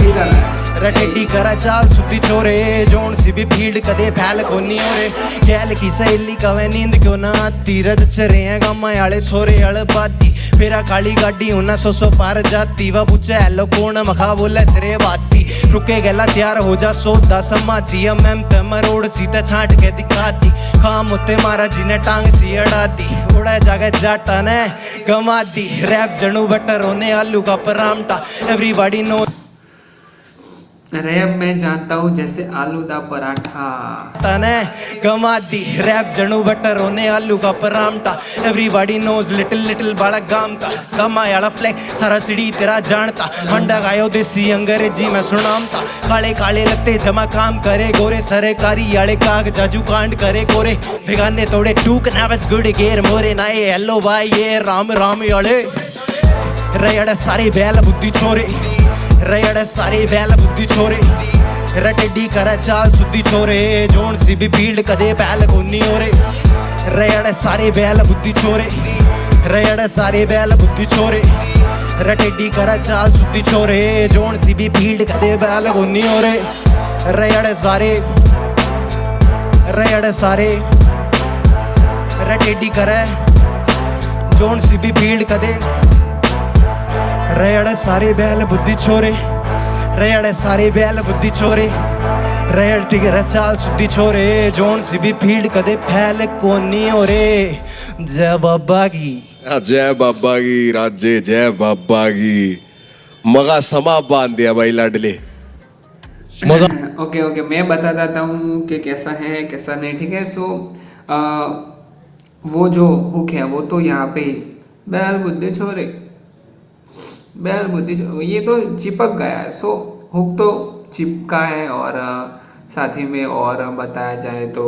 रटेडी करा चाल सुद्धि छोरे जोन सी भी फील्ड कदे फैल को नहीं हो रे गैल की सहेली कवे नींद क्यों ना तीरथ चरे हैं गम्मा आले छोरे अल बाती फेरा काली गाड़ी उन्ना सो पार जाती वा पूछे हेलो कौन मखा बोले तेरे बाती रुके गला तैयार हो जा सौदा समाती मैम ते मरोड़ सीता छाट के दिखाती काम होते मारा जिने टांग सी अड़ा दी उड़ा जागे जाटा ने गमा दी रैप जनू बटर होने आलू का परामटा एवरीबॉडी नो रैप मैं जानता हूँ जैसे आलू दा पराठा तने गमा दी रैप जनू बटर होने आलू का परामटा एवरीबॉडी नोज लिटिल बाला गाम का गमा याला फ्लैग सारा सिड़ी तेरा जानता हंडा गायो देसी अंग्रेजी में सुनामता काले काले लगते जमा काम करे गोरे सरकारी याले काग जाजू कांड करे गोरे बेगाने तोड़े टूक ना बस गुड गेर मोरे नाए हेलो भाई ये राम राम याले रयड़ सारे बैल बुद्धि छोरे रयड़ सारे बैल बुद्धि छोरे रटेडी करा चाल सुद्धि छोरे जोन सी भी फील्ड कदे बैल को नहीं हो रे रयड़ सारे बैल बुद्धि छोरे रयड़ सारे बैल बुद्धि छोरे रटेडी करा चाल सुद्धि छोरे जोन सी भी फील्ड कदे बैल को नहीं हो रे रयड़ सारे रटेडी करे जोन सी भी फील्ड कदे रयड़ सारे बैल बुद्धि छोरे रयड़ सारे बैल बुद्धि छोरे रयड़ टिगर चाल सुद्धि छोरे जोन सी भी फील्ड कदे फैल कोनी हो रे जय बाबा की जय बाबा की राज्य जय बाबा की मगा समा बांध दिया भाई लाडले ओके मैं बता देता हूँ कि कैसा है कैसा नहीं ठीक है। सो वो जो हुक है वो तो यहाँ पे बैल बुद्धि छोरे ये तो चिपक गया है। सो हुक तो चिपका है और साथ ही में और बताया जाए तो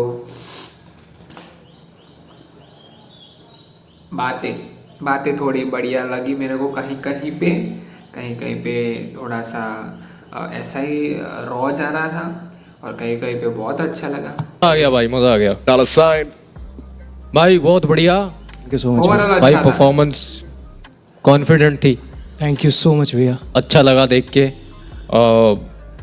बातें थोड़ी बढ़िया लगी मेरे को कहीं कहीं पे थोड़ा सा ऐसा ही रॉ जा रहा था और कहीं पे बहुत अच्छा लगा। आ गया भाई मजा आ गया डाला साइन भाई बहुत बढ़िया थैंक यू सो मच भाई परफॉर्मेंस कॉन्फिडेंट थी थैंक यू सो मच भैया अच्छा लगा देख के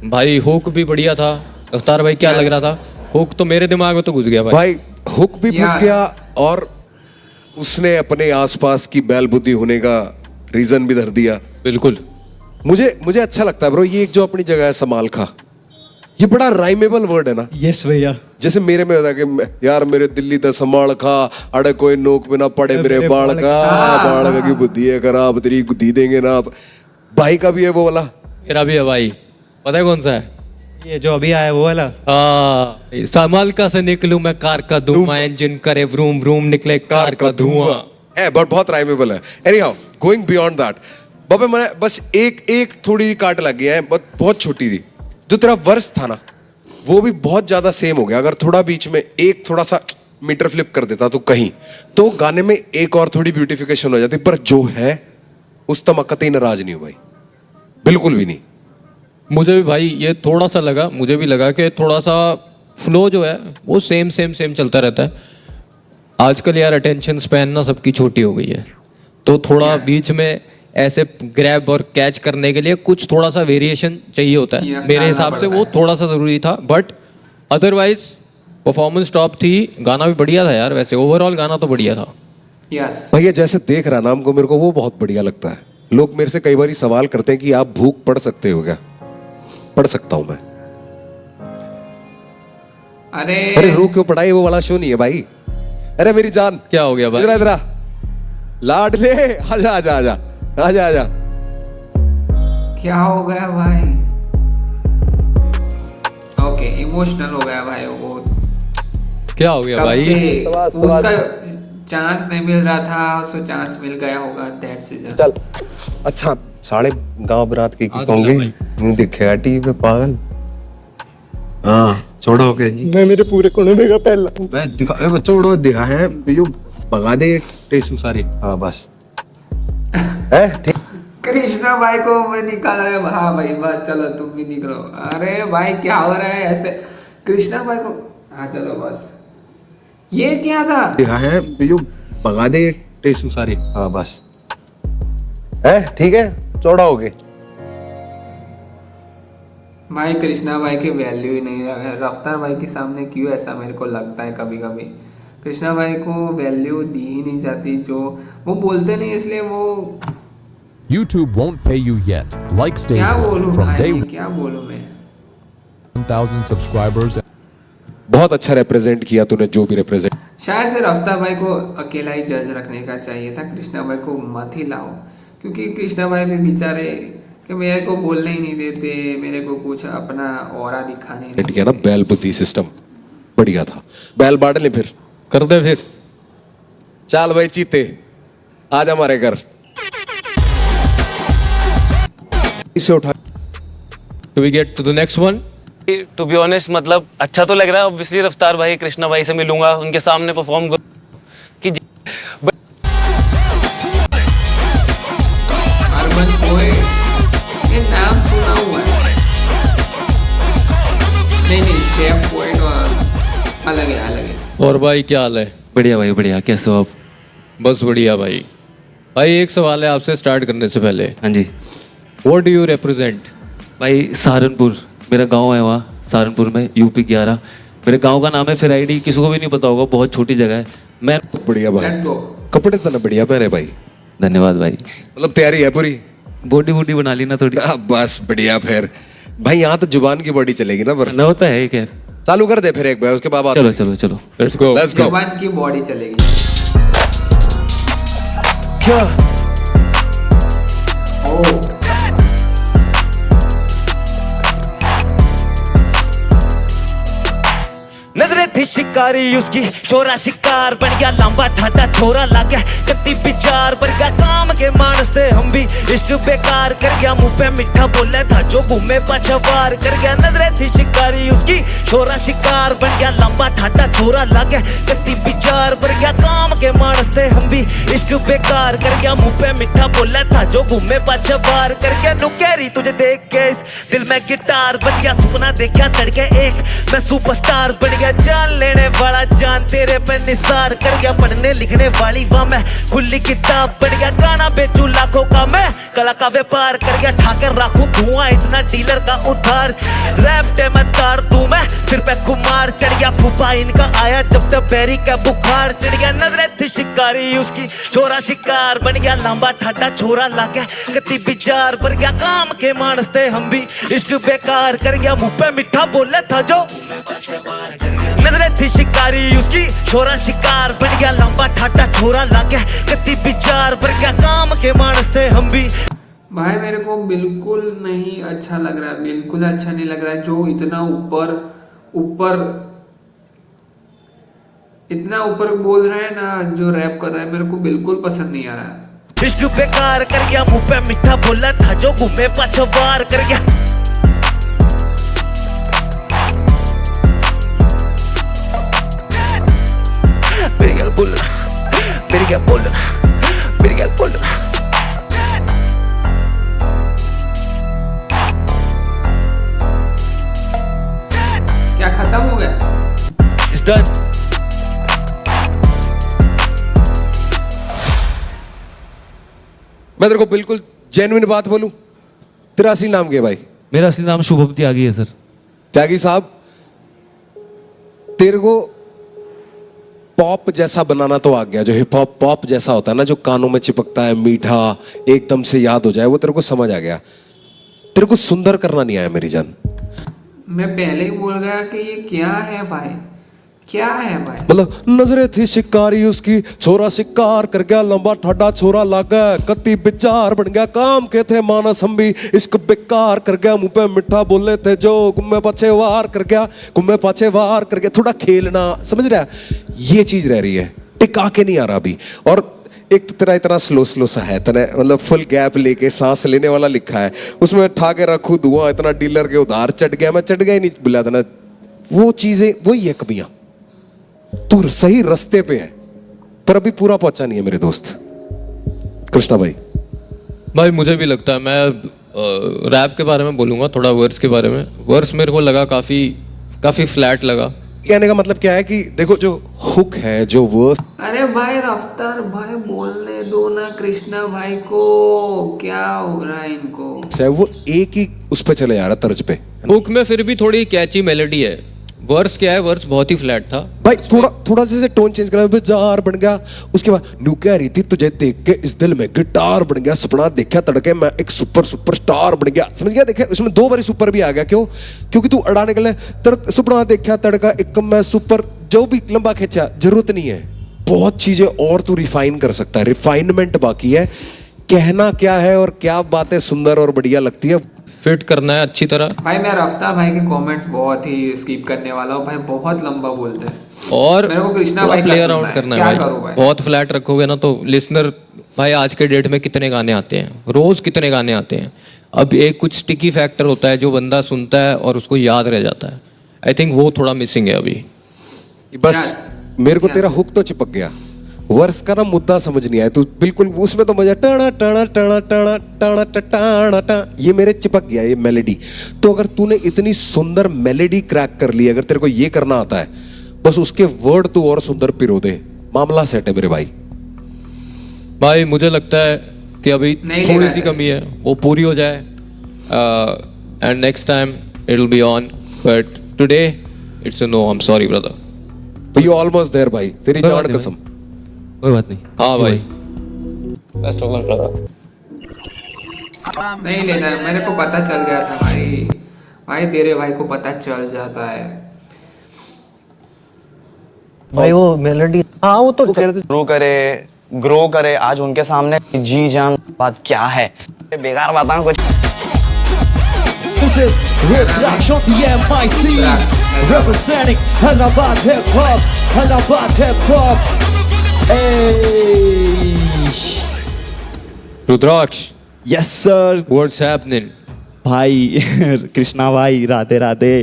भाई हुक भी बढ़िया था। अफ्तार भाई क्या लग रहा था? हुक तो मेरे दिमाग में तो घुस गया भाई हुक भी फंस गया और उसने अपने आसपास की बैल बुद्धि होने का रीजन भी धर दिया। बिल्कुल मुझे अच्छा लगता है ब्रो ये एक जो अपनी जगह है समाल खा ये बड़ा राइमेबल वर्ड है ना। यस भैया जैसे मेरे में होता है कि यार मेरे दिल्ली दा समाल खा अड़े कोई नोक पे ना पड़े मेरे बाल का बाल की बुद्धि है खराब तेरी गुद्दी देंगे ना आप। भाई का भी है वो वाला मेरा भी है भाई पता है कौन सा है ये जो अभी आया वो वाला समाल का से निकलूं मैं कार का धुआं इंजन करे व्रूम व्रूम निकले कार का धुआं है बट बहुत राइमेबल है। एनीहाउ गोइंग बियॉन्ड दैट बाबा मैंने बस एक थोड़ी काट लग गया है बहुत छोटी थी जो तेरा वर्स था ना वो भी बहुत ज्यादा सेम हो गया। अगर थोड़ा बीच में एक थोड़ा सा मीटर फ्लिप कर देता कहीं तो गाने में एक और थोड़ी ब्यूटिफिकेशन हो जाती पर जो है उस तक कतई नाराज नहीं हूं भाई बिल्कुल भी नहीं। मुझे भी भाई ये थोड़ा सा लगा मुझे भी लगा कि थोड़ा सा फ्लो जो है वो सेम चलता रहता है। आजकल यार अटेंशन स्पैन ना सबकी छोटी हो गई है तो थोड़ा बीच में ऐसे ग्रैब और कैच करने के लिए कुछ थोड़ा सा वेरिएशन चाहिए होता है। मेरे हिसाब से वो थोड़ा सा ज़रूरी था बट अदरवाइज परफॉर्मेंस टॉप थी। गाना भी बढ़िया था यार वैसे ओवरऑल गाना तो बढ़िया था। यस भैया जैसे देख रहा नाम को मेरे को वो बहुत बढ़िया लगता है। लोग मेरे से कई बार सवाल करते हैं कि आप भूख पढ़ सकते हो क्या? पढ़ सकता हूं मैं। अरे रो क्यों पढ़ाई, वो वाला शो नहीं है भाई। अरे मेरी जान क्या हो गया भाई? इधर इधर लाडले, आजा आजा आजा आजा आजा। क्या हो गया भाई? ओके इमोशनल हो गया भाई वो। क्या हो गया कब भाई? से उसका चांस नहीं मिल रहा था, उसको चांस मिल गया होगा दैट सीजन। चल अच्छा साढ़े गांव बरात की कहूंगी नहीं दिखेगा टीवी पे पागल। हाँ छोड़ो के जी, मैं मेरे पूरे कोने में पहला मैं दिखा छोड़ो दिखा है जो भगा दे टेसू सारी। हाँ बस है ठीक। कृष्णा भाई को मैं निकाल रहा है। हाँ भाई बस चलो तुम भी निकलो। अरे भाई क्या हो रहा है ऐसे? कृष्णा भाई को हाँ चलो बस। ये क्या था? दिखा है जो भगा दे टेसू सारी। हाँ बस है ठीक है, चौड़ा हो गए भाई। कृष्णा भाई की वैल्यू ही नहीं है रफ्तार भाई के सामने। क्यों ऐसा मेरे को लगता है कभी कभी कृष्णा भाई को वैल्यू दी ही नहीं जाती। जो वो बोलते नहीं इसलिए वो YouTube won't pay you yet. Like stage क्या 1 बोलूं from day भाई, क्या बोलूं मैं? 1,000 subscribers. बहुत अच्छा रिप्रेजेंट किया तूने, जो भी रिप्रेजेंट। शायद से रफ्तार भाई को अकेला ही जज रखने का चाहिए था। कृष्णा भाई को मत ही लाओ, क्योंकि कृष्णा भाई भी बेचारे कि मेरे को बोलने ही नहीं देते, मेरे को कुछ अपना ऑरा दिखाने नहीं किया ना। बैल बुद्धि सिस्टम बढ़िया था। बैल बांट ले फिर कर दे फिर। चल भाई चीते आज हमारे घर इसे उठा। Do we get to the next one? To be honest मतलब अच्छा तो लग रहा है। ऑब्वियसली रफ्तार भाई कृष्णा भाई से मिलूंगा, उनके सामने परफॉर्म कि अर्बन पोएट ये नाम सुना हुआ है। नहीं शेफ पोएट और अलग है। और भाई क्या हाल है? बढ़िया भाई बढ़िया, कैसे हो आप? बस बढ़िया भाई। भाई एक सवाल है आपसे स्टार्ट करने से पहले। हाँ जी। What do you represent? भाई सहारनपुर मेरा गांव है, वहाँ सहारनपुर में यूपी 11 मेरे गांव का नाम है। फिर आईडी किसी को भी नहीं पता होगा, बहुत छोटी जगह है। मैं बढ़िया भाई, कपड़े तो ना बढ़िया पहने भाई। धन्यवाद भाई। मतलब तैयारी है पूरी? बॉडी वूडी बना ली ना थोड़ी। बस बढ़िया। फिर भाई यहाँ तो जुबान की बॉडी चलेगी ना। पर ना होता है क्या? चालू कर दे फिर एक बार, उसके बाद चलो चलो चलो लेट्स गो। जुबान की बॉडी चलेगी। क्या नजरे थी शिकारी उसकी, छोरा शिकार बन गया, लंबा ठाटा छोरा लग गया, कत्ती विचार बन गया, काम के मानस थे हम भी, इश्क बेकार कर गया, मुंह पे मीठा बोले था जो घूमे पछवार कर गया। नजरे थी शिकारी उसकी, छोरा शिकार बन गया, लंबा ठाटा छोरा लग गया, कत्ती विचार बन गया, काम के मानस थे हम भी, इश्क बेकार कर गया, मुंह पे मीठा बोले था जो घूमे पछवार कर गया। नुकेरी तुझे देख के इस दिल में गिटार बज गया, सपना देखा तड़के एक मैं सुपरस्टार बन गया, जान लेने वाला जान तेरे पे निसार कर गया, पढ़ने लिखने वाली वाह मैं खुली किताब बन गया, गाना बेचू लाखों का मैं कला का व्यापार कर गया, ठाकर राखू धुआं इतना डीलर का उधार, रैप डे में तार दूं मैं सिर पे कुमार चढ़ गया, फूफा इनका आया जब तक बैरी का बुखार चढ़ गया। नजरे थी शिकारी उसकी, छोरा शिकार बन गया, लंबा ठाटा छोरा लग गया, गति विचार बन गया, काम के मानस थे हम भी, इश्क बेकार कर गया, मुंह पे मीठा बोले था जो। नजरे थी शिकारी उसकी, छोरा शिकार बन गया, लंबा ठाटा छोरा लग गया, गति विचार बन गया, काम के मानस थे हम भी। भाई मेरे को बिल्कुल नहीं अच्छा लग रहा है, बिल्कुल अच्छा नहीं लग रहा है। जो इतना ऊपर बोल रहा है ना, जो रैप कर रहा है, मेरे को बिल्कुल पसंद नहीं आ रहा है। इश्क बेकार कर गया, मुंह पे मीठा बोला था जो घूमे पछवार कर गया। मेरी गल बोल, मेरी गल बोल, मेरी गल बोल। क्या खत्म हो गया? It's done. मैं तेरे को बिल्कुल जेन्युइन बात बोलूं, तेरा असली नाम क्या है भाई? मेरा असली नाम शुभम त्यागी है सर। त्यागी साहब, तेरे को पॉप जैसा बनाना तो आ गया, जो हिप हॉप पॉप जैसा होता है ना, जो कानों में चिपकता है, मीठा, एकदम से याद हो जाए, वो तेरे को समझ आ गया। तेरे को सुंदर करना नहीं आया मेरी जान। मैं पहले ही बोल गया कि ये क्या है भाई, क्या है भाई। मतलब नजरे थी शिकारी उसकी, छोरा शिकार कर गया, लंबा ठाडा छोरा लागा, कत्ती विचार बन गया, काम के थे मानस हम भी, इश्क बेकार कर गया, मुंह पे मिठा बोले थे जो, गुम्मे पाछे वार कर गया, गुम्मे पाछे वार कर गया। थोड़ा खेलना, समझ रहा है, ये चीज रह रही है, टिका के नहीं आ रहा अभी। और एक तो तेरा इतना स्लो स्लो सा है, तेरा मतलब फुल गैप लेके सांस लेने वाला लिखा है, उसमें ठा के रखू धुआं, इतना डीलर के उधार चढ़ गया, मैं चढ़ गया ही नहीं बुला देना। वो चीजें वही है कमियां। तू सही रास्ते पे है पर अभी पूरा पहुंचा नहीं है मेरे दोस्त। कृष्णा भाई मुझे भी लगता है, मैं रैप के बारे में बोलूँगा थोड़ा, वर्स के बारे में। वर्स मेरे को लगा काफ़ी फ्लैट लगा। कहने का मतलब क्या है कि देखो जो हुक है, जो वर्स, अरे भाई रफ्तार भाई बोलने दो ना कृष्णा भाई को, क्या हो रहा है इनको। वो एक ही उस पे चले जा रहा तर्ज पे। हुक में फिर भी थोड़ी कैची मेलोडी है। वर्स क्या है, वर्स बहुत ही फ्लैट था भाई, थोड़ा से टोन चेंज करा, बाजार बन गया। उसके बाद न्यू कह रही थी तुझे देख के इस दिल में गिटार बन गया, सपना देखा तड़के मैं एक सुपरस्टार बन गया। समझ गया, देखे उसमें 2 बारी सुपर भी आ गया। क्यों? क्योंकि तू अड़ाने के लिए सपना देखा तड़का एक मैं सुपर, जो भी लंबा खींचा, जरूरत नहीं है। बहुत चीजें और तू रिफाइन कर सकता है, रिफाइनमेंट बाकी है। कहना क्या है और क्या बातें सुंदर और बढ़िया लगती है, फिट करना है अच्छी तरह। भाई मैं रफ्तार भाई के कमेंट्स बहुत ही स्किप करने वाला हूँ भाई, बहुत लंबा बोलते हैं और मेरे को कृष्णा भाई प्ले अराउंड करना है भाई। बहुत फ्लैट रखोगे ना तो लिसनर भाई, आज के डेट में कितने गाने आते हैं, रोज कितने गाने आते हैं। अब एक कुछ स्टिकी फैक्टर होता है जो बंदा सुनता है और उसको याद रह जाता है। आई थिंक वो थोड़ा मिसिंग है अभी। बस मेरे को तेरा हुक तो चिपक गया, वर्ष का ना मुद्दा समझ नहीं आया। तू बिल्कुल उसमें तो मजा टाणा टाणा टाणा टाणा टाणा टाणा टा, ये मेरे चिपक गया ये मेलेडी। तो अगर तूने इतनी सुंदर मेलेडी क्रैक कर ली, अगर तेरे को ये करना आता है, बस उसके वर्ड तू और सुंदर पिरो दे, मामला सेट है मेरे भाई। मुझे लगता है कि अभी थोड़ी सी कमी है, वो पूरी हो जाए and next time it will be on, but today it's a no. I am sorry brother. You almost there भाई, तेरी जान कसम। कोई बात नहीं। हाँ भाई, बेस्ट ऑफ लक ब्रदर। नहीं लेना है, मेरे को पता चल गया था भाई तेरे भाई को पता चल जाता है भाई। वो मेलोडी, हाँ वो तो ग्रो करे आज उनके सामने जी जान बात क्या है, बेकार बात है कुछ। This is Reaction DMIC representing Hyderabad hip hop, Hyderabad hip hop. Hey, rudraksha. Yes sir. What's happening? भाई कृष्णा भाई, राधे राधे।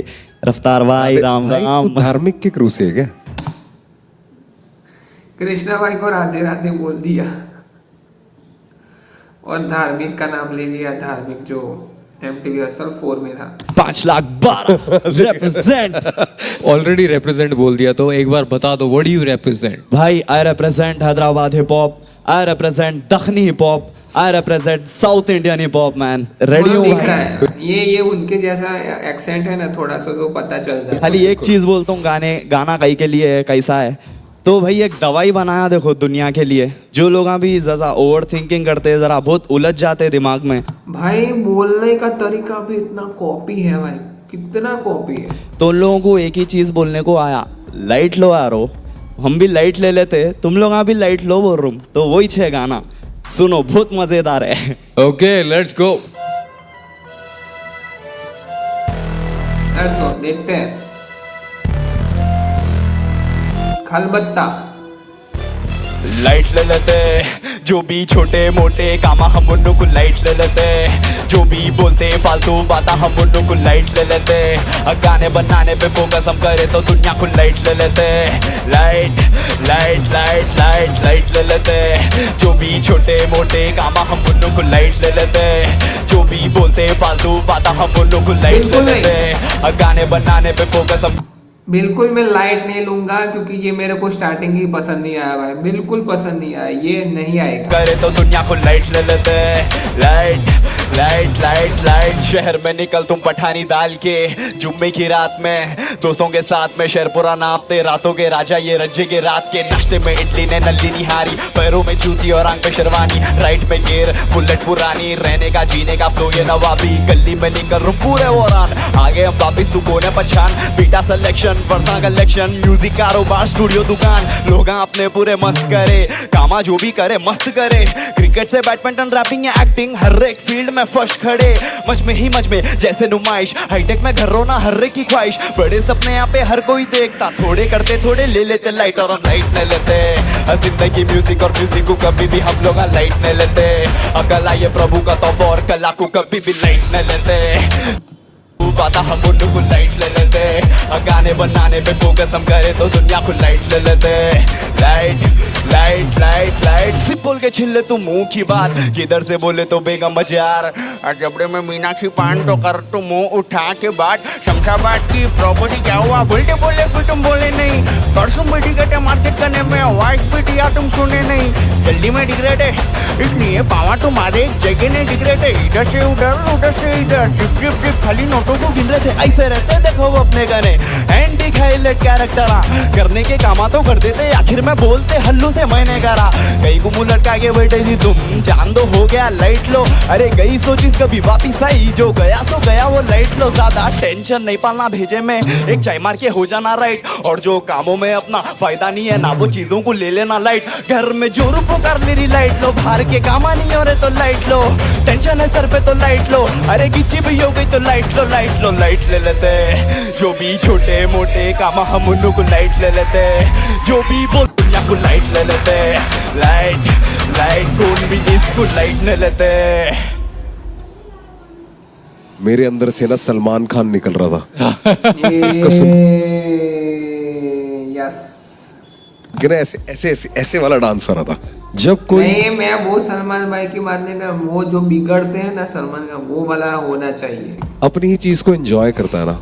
रफ्तार भाई, राम राम। धार्मिक के क्रूस है क्या? कृष्णा भाई को राधे राधे बोल दिया और धार्मिक का नाम ले लिया, धार्मिक जो MTV असल 4 में था। 5,12,000 represent। ऑलरेडी represent बोल दिया तो एक बार बता दो, what do you represent? भाई I represent Hyderabad hip hop, I represent Dakhni hip hop, I represent South Indian hip hop man। Ready हो भाई? ये उनके जैसा एक्सेंट है ना, थोड़ा सा तो पता चल जाता है। खाली एक चीज बोलता हूँ, गाना कहीं के लिए है, कैसा है तो भाई एक दवाई बनाया देखो दुनिया के लिए। जो लोग भी जरा ओवर थिंकिंग करते हैं, जरा बहुत उलझ जाते हैं दिमाग में। भाई बोलने का तरीका भी इतना कॉपी है भाई, कितना कॉपी है। तो उन लोगों को एक ही चीज बोलने को आया, लाइट लो यारो। हम भी लाइट ले लेते, तुम लोग भी लाइट लो बोल रूम। तो वही 6 गाना सुनो, बहुत मजेदार है। ओके लेट्स गो, देखते हैं। खलबत्ता लाइट ले लेते, जो भी छोटे मोटे काम हम उन्हों को लाइट ले लेते। जो भी बोलते फालतू बात हम उन्हों को लाइट ले लेते। गाने बनाने पे फोकस हम करे तो दुनिया को लाइट ले लेते। Light light light light light ले लेते। जो भी छोटे मोटे काम हम उन्हों को लाइट ले लेते। जो भी बोलते फालतू बात हम उन्हों को लाइट ले लेते। गाने बनाने पे फोकस हम बिल्कुल मैं लाइट नहीं लूंगा, क्योंकि ये मेरे को स्टार्टिंग ही पसंद नहीं आया भाई, बिल्कुल पसंद नहीं आया, ये नहीं आएगा। करे तो दुनिया को लाइट ले लेते। लाइट लाइट लाइट लाइट शहर में निकल तुम पठानी डाल के जुम्मे की रात में दोस्तों के साथ में शेरपुरा नापते रातों के राजा ये रज्जे के रात के नाश्ते में इडली ने नल्ली निहारी पैरों में जूती और आंख पे शेरवानी राइट में गेर बुलेट पुरानी रहने का जीने का फ्लो ये नवाबी गली में निकल रूम पूरे वोरान आगे हम वापिस तू कोने पहचान बीटा सिलेक्शन वर्षा कलेक्शन म्यूजिक कारोबार स्टूडियो दुकान लोग अपने पूरे मस्त करे कामा जो भी करे मस्त करे क्रिकेट से बैडमिंटन रैपिंग या एक्टिंग हर एक फील्ड में फर्स्ट खड़े मच में ही मच में जैसे नुमाइश हाईटेक में घर रोना हर एक की ख्वाहिश बड़े सपने यहाँ पे हर कोई देखता थोड़े करते थोड़े ले लेते लाइट और हम लाइट नहीं लेते जिंदगी म्यूजिक और म्यूजिक को कभी भी हम लोग लाइट नहीं लेते अकल आइए प्रभु का तोहफा और कला को कभी भी लाइट नहीं लेते बाता हम उन्हों को लाइट ले लेते गाने बनाने पे फोकस हम करे तो दुनिया को लाइट ले लेते लाइट लाइट लाइट लाइट सिर्फ बोल के छिल ले तू मुंह की बात किधर से बोले तो बेगम मजार जबड़े में मीनाक्षी पान तो कर तू मुंह उठा के बात शमशाबाद की प्रॉपर्टी क्या हुआ बोलते बोले फिर तुम बोले नहीं परसों में टिकट मार्केट करने में वाइट भी दिया तुम सुने नहीं जल्दी में डिग्रेड है इसलिए पावा तुम्हारे एक जगह ने डिग्रेड है इधर से इधर जिप जिप जिप खाली नोटों को गिन रहे थे ऐसे रहते देखो वो अपने गाने एंड दिखाई लेट कैरेक्टर करने के कामा तो कर देते आखिर में बोलते हल्लू से मैंने करा कई को मुंह लटका के बैठे जी तुम जान दो हो गया लाइट लो अरे गई सोचिस कभी वापिस आई जो गया सो गया वो लाइट लो ज्यादा टेंशन नहीं पालना भेजे में एक चाय मार के हो जाना राइट और जो कामों में अपना फायदा नहीं है ना वो चीजों को ले लेना लाइट घर में जोर पुकार ले रही लाइट लो बाहर के कामा नहीं हो रहे तो लाइट लो टेंशन है सर पे तो लाइट लो अरे गिच्ची भी हो गई तो लाइट लो लाइट ले लेते जो भी छोटे मोटे काम हम उन्हों को लाइट ले लेते जो भी बोल दुनिया को लाइट ले लेते लाइट लाइट कौन भी इसको लाइट ले लेते मेरे अंदर से ना सलमान खान निकल रहा था इसको सुन यस कि ना ऐसे ऐसे ऐसे ऐसे वाला डांस हो रहा था जब कोई नहीं मैं वो सलमान भाई की बात नहीं कर वो जो बिगड़ते हैं ना सलमान का वो वाला होना चाहिए अपनी ही चीज को एंजॉय करता है ना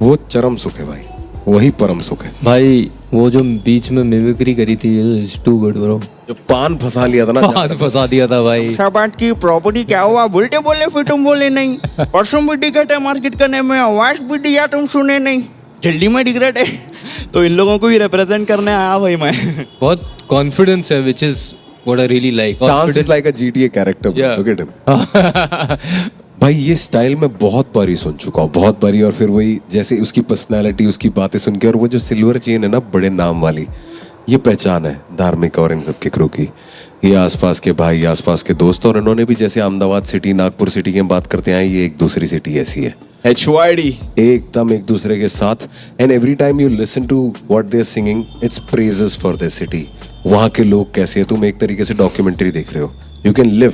वो चरम सुख है भाई वही परम सुख है भाई वो जो बीच में मिमिक्री करी थी इट्स टू गुड ब्रो जो पान फंसा लिया था ना पान फंसा दिया था भाई शमशाबाद की प्रॉपर्टी क्या हुआ बोलते बोले फिर तुम बोले नहीं परसों भी टिकट है मार्केट करने में आवाज भी दिया तुम सुने नहीं जल्दी में डिग्रेड है तो इन लोगों को भी रिप्रेजेंट करने आया भाई मैं बहुत कॉन्फिडेंस है which is what I really like dance is like a GTA character look at him भाई ये स्टाइल मैं बहुत बारी सुन चुका हूँ बहुत बारी और फिर वही जैसे उसकी पर्सनालिटी उसकी बातें सुन के और वो जो सिल्वर चेन है ना बड़े नाम वाली ये पहचान है धार्मिक और इन सब के क्रू की ये आसपास के भाई आसपास के दोस्त और इन्होंने भी जैसे अहमदाबाद सिटी नागपुर सिटी की बात करते हैं ये एक दूसरी सिटी ऐसी है HYD एकदम एक दूसरे के साथ and every time you listen to what they are singing it's praises for their city वहाँ के लोग कैसे हैं तुम एक तरीके से डॉक्यूमेंट्री देख रहे हो you can live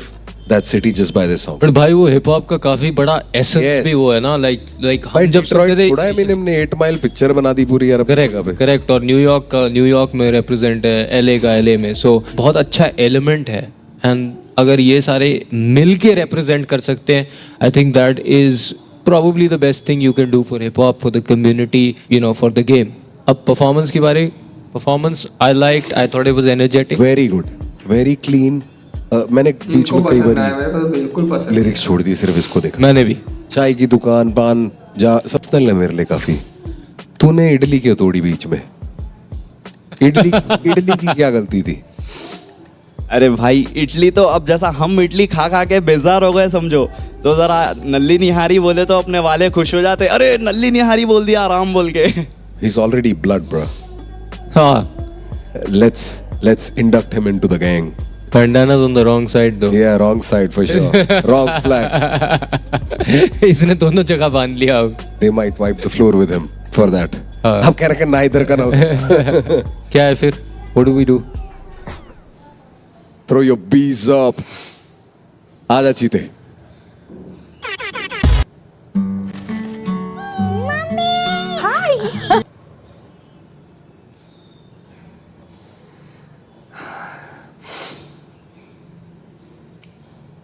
that city just by the sound but भाई वो हिप हॉप का काफी बड़ा एसेंस भी वो है ना लाइक हम जब सुनते थे थोड़ा हमने 8 माइल पिक्चर बना दी पूरी यार करेक्ट और न्यूयॉर्क में रिप्रेजेंट है LA का LA में सो बहुत अच्छा एलिमेंट है एंड अगर ये सारे मिल के रिप्रेजेंट कर सकते हैं I think that is probably the best thing you can do for hip hop for the community you know for the game अब performance की बारे performance I liked I thought it was energetic very good very clean मैंने बीच में कई बार बिल्कुल पसंद lyrics छोड़ दी सिर्फ इसको देखा मैंने भी चाय की दुकान पान जा सत्संग है मेरे लिए काफी तूने इडली क्यों तोड़ी बीच में इडली की क्या गलती थी अरे भाई इडली तो अब जैसा हम इडली खा खा के बेजार हो गए समझो तो जरा नल्ली निहारी बोले तो अपने वाले खुश हो जाते अरे नल्ली निहारी बोल दिया आराम बोल के he's already blood bro हाँ let's induct him into the gang Bandana's on the wrong side though yeah wrong side for sure wrong flag इसने दोनों जगह बांध लिया अब they might wipe the floor with him for that अब कह रहे ना इधर का ना क्या है फिर what do we do throw your bees up आजा चीते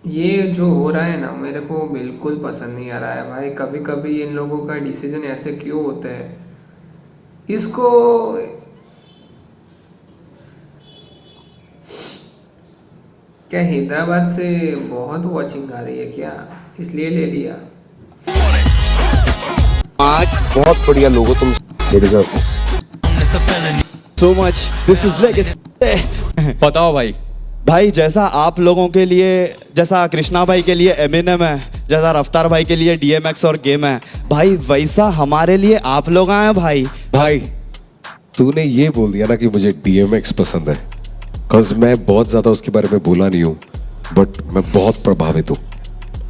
ये जो हो रहा है ना मेरे को बिल्कुल पसंद नहीं आ रहा है भाई कभी कभी इन लोगों का डिसीजन ऐसे क्यों होता है इसको क्या हैदराबाद से बहुत वॉचिंग आ रही है क्या, इसलिए ले लिया? बहुत बढ़िया लोगो तुम, you deserve this. So much. This is legacy. बताओ भाई। भाई जैसा आप लोगों के लिए, जैसा कृष्णा भाई के लिए एमिनेम है, जैसा रफ्तार भाई के लिए DMX और गेम है, भाई वैसा हमारे लिए आप लोग आए भाई। भाई तूने ये बोल दिया ना कि मुझे DMX पसंद है, cause मैं बहुत ज्यादा उसके बारे में बोला नहीं हूँ, बट मैं बहुत प्रभावित हूँ।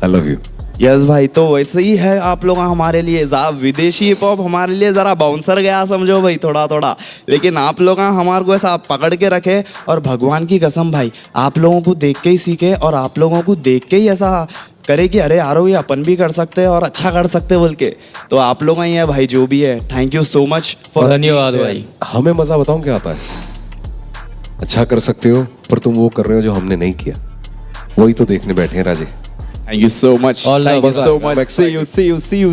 I love you. यस भाई, तो वैसे ही है आप लोग हमारे लिए। विदेशी हिप हॉप हमारे लिए ज़रा बाउंसर गया समझो भाई, थोड़ा थोड़ा, लेकिन आप लोग हमारे को ऐसा पकड़ के रखे। और भगवान की कसम भाई, आप लोगों को देख के ही सीखे और आप लोगों को देख के ही ऐसा करे कि अरे यारो ये अपन भी कर सकते हैं और अच्छा कर सकते हैं बोल के। तो आप लोग ही है भाई, जो भी है, thank you so much for. धन्यवाद भाई। हमें मजा बताऊं क्या आता है, अच्छा कर सकते हो पर तुम वो कर रहे हो जो हमने नहीं किया, वही तो देखने बैठे हैं राजे। Thank you so much. All right, Thank you so much. I'm excited.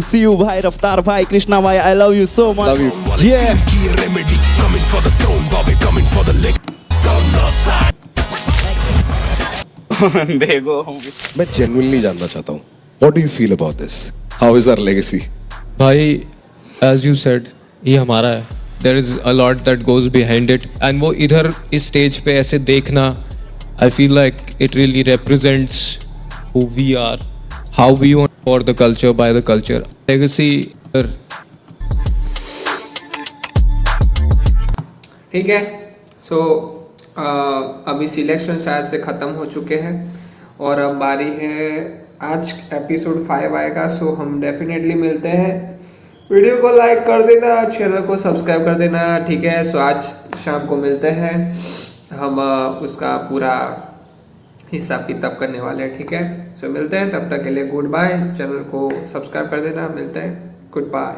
See you, भाई रफ्तार भाई, कृष्णा भाई, I love you so much. Love you. Yeah. देखो मैं genuinely जानना चाहता हूँ, what do you feel about this? How is our legacy? भाई as you said, ये हमारा है। There is a lot that goes behind it, and वो इधर इस स्टेज पे ऐसे देखना, I feel like it really represents who we are, how we want for the culture, by the culture. Legacy. ठीक है, सो अभी सिलेक्शन शायद से ख़त्म हो चुके हैं और अब बारी है, आज एपिसोड 5 आएगा। सो हम डेफिनेटली मिलते हैं। वीडियो को लाइक कर देना, चैनल को सब्सक्राइब कर देना, ठीक है। सो आज शाम को मिलते हैं, हम उसका पूरा हिसाब किताब करने वाले हैं, ठीक है। सो मिलते हैं, तब तक के लिए गुड बाय। चैनल को सब्सक्राइब कर देना, मिलते हैं, गुड बाय।